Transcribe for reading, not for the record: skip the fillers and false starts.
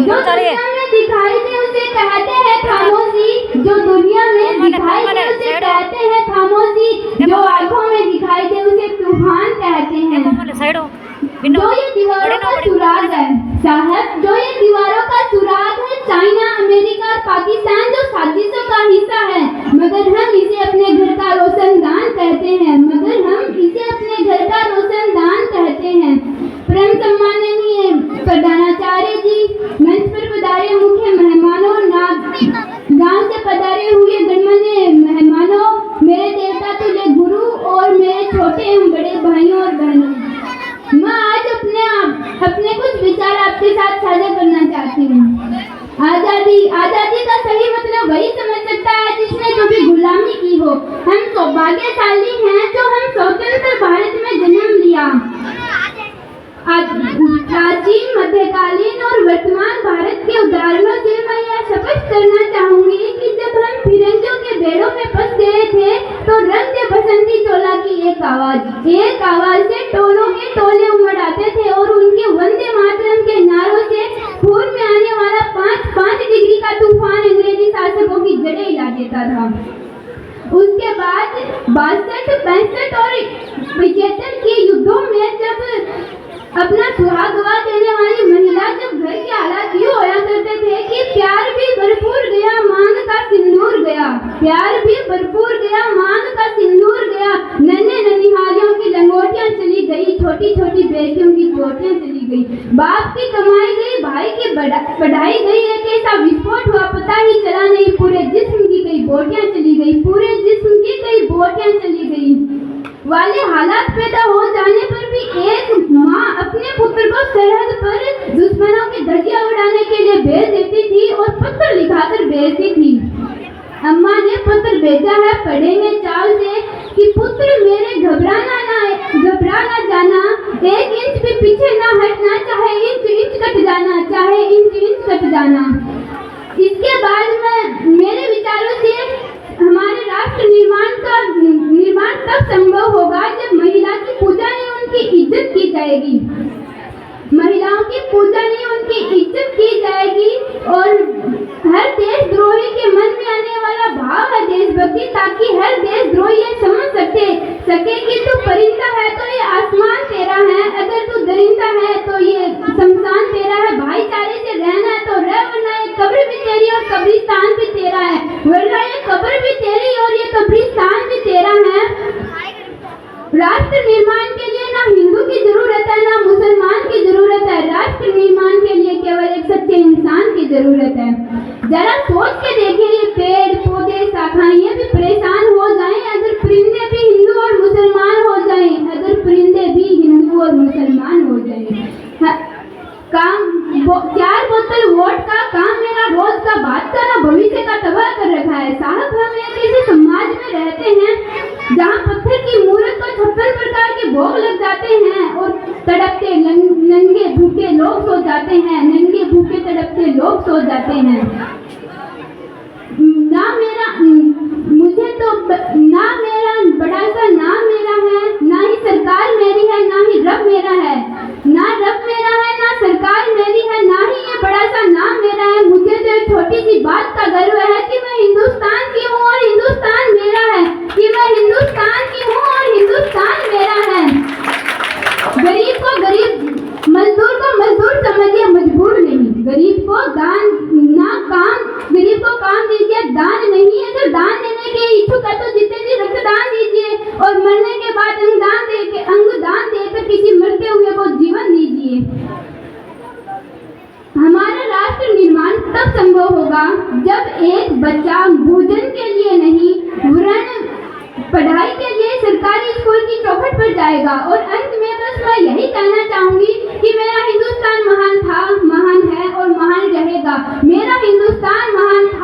दिखाई दे उसे कहते हैं खामोशी, जो दुनिया में दिखाई दे उसे कहते हैं खामोशी, जो आंखों में दिखाई दे उसे तूफान कहते हैं। जो ये दीवारों का सुराग है साहब, जो ये दीवारों का सुराग है, चाइना, अमेरिका और पाकिस्तान जो साजिशों का हिस्सा है, मगर हम इसे अपने घर का रोशनदान कहते हैं, मगर हम इसे अपने घर का रोशनदान कहते हैं। परम सम्माननीय प्रधानाचार्य जी, मंच पर पधारे मुख्य मेहमानों, गांव से पधारे हुए गणमान्य मेहमानों, मेरे देवता तुल्य गुरु और मेरे छोटे एवं बड़े भाइयों और बहनों, मैं आज अपने कुछ विचार आपके साथ साझा करना चाहती हूँ। आजादी का सही मतलब वही समझ सकता है जिसने कभी गुलामी की हो। हम सौभाग्यशाली हैं जो हम स्वतंत्र भारत में जन्म लिया। प्राचीन, मध्यकालीन और वर्तमान भारत के उदाहरणों से मैं यह स्पष्ट करना चाहूंगी कि जब हम फिरंगियों के बेड़ों में फंस गए थे तो रंग दे बसंती चोला की एक आवाज से टोलों के टोले उमड़ आते थे और उनके वंदे मातरम के नारों से खून में आने वाला 5 डिग्री का तूफान अंग्रेजी शासकों की जड़ें हिला देता था। उसके बाद 62, 65 और 75 के युद्धों में जब अपना सुहाग गवा देने वाली महिला जब घर के हालात यूं होया करते थे कि प्यार भी भरपूर गया, मांग का सिंदूर गया, प्यार भी भरपूर गया, मांग का सिंदूर गया, नन्हे ननिहालियों की लंगोटियां चली गई, छोटी छोटी बेटियों की चोटियां चली गई, बाप की कमाई गई, भाई की पढ़ाई गई, एक ऐसा विस्फोट हुआ पता ही चला नहीं, पूरे जिस्म की कई बोटियां चली गई, पूरे जिस्म की कई बोटियां चली गई वाले हालात पैदा हो जाने पर भी एक माँ अपने पुत्र को सरहद पर दुश्मनों की धज्जियां उड़ाने के लिए भेज देती थी और पत्र लिखाकर भेजती थी। अम्मा ने पत्र भेजा है, पढ़ेंगे चाव से कि पुत्र मेरे घबरा ना जाना, 1 इंच भी पीछे ना हटना, चाहे इंच कट जाना, चाहे इंच कट जाना। इसके बाद में मेरे विचारों से हमारे राष्ट्र निर्माण तब संभव होगा जब महिला की पूजा नहीं उनकी इज्जत की जाएगी, महिलाओं की पूजा नहीं उनकी इज्जत की जाएगी और हर देशद्रोही के मन में आने वाला भाव है देशभक्ति, ताकि हर देशद्रोही ये समझ सके कि तू परिंदा है तो ये आसमान तेरा है, अगर तू दरिंदा है तो ये शमशान तेरा है, भाईचारे से रहना है तो रह, वरना ये कब्र भी तेरी और कब्रिस्तान भी तेरा है, वरना ये कब्र भी तेरी और ये कब्रिस्तान भी तेरा है। राष्ट्र निर्माण के लिए ना हिंदू की जरूरत है ना मुसलमान की जरूरत है, राष्ट्र निर्माण के लिए केवल एक सच्चे इंसान की जरूरत है। जरा सोच के देखिए, ये पेड़ पौधे शाखाएं ये भी परेशान हो जाएं अगर परिंदे भी हिंदू और मुसलमान हो जाएं, अगर परिंदे भी हिंदू और मुसलमान हो जाएं। काम 4 बोतल वोट का काम मेरा रोज का बात करना भविष्य का तबाह कर रखा है। साहब हम एक ऐसे समाज में रहते हैं जहाँ पत्थर की मूर्त को 56 प्रकार के भोग लग जाते हैं और तड़पते नंगे भूखे लोग सो जाते हैं, नंगे भूखे तड़पते लोग सो जाते हैं। ना मेरा बड़ा सा नाम मेरा है, ना ही सरकार मेरी है, ना ही रब मेरा है, ना रब मेरा है ना सरकार मेरी है, ना ही ये बड़ा सा नाम मेरा है। मुझे तो एक छोटी सी बात का गर्व है कि मैं हिंदुस्तान की हूँ और हिंदुस्तान मेरा है, कि मैं हिंदुस्तान की हूँ और हिंदुस्तान मेरा है। गरीब को गरीब, मजदूर को मजदूर समझिए, मजबूर नहीं। गरीब को काम दीजिए, दान नहीं। अगर दान देने के इच्छुक है तो जितने जी रक्तदान दीजिए और मरने के बाद अंगदान देकर किसी मरते हुए को जीवन दीजिए। हमारा राष्ट्र निर्माण तब संभव होगा जब एक बच्चा भोजन के लिए नहीं वरन पढ़ाई के लिए सरकारी स्कूल की चौखट पर जाएगा। और अंत में बस मैं यही कहना चाहूंगी कि मेरा हिंदुस्तान महान था, महान है और महान रहेगा। मेरा हिंदुस्तान महान था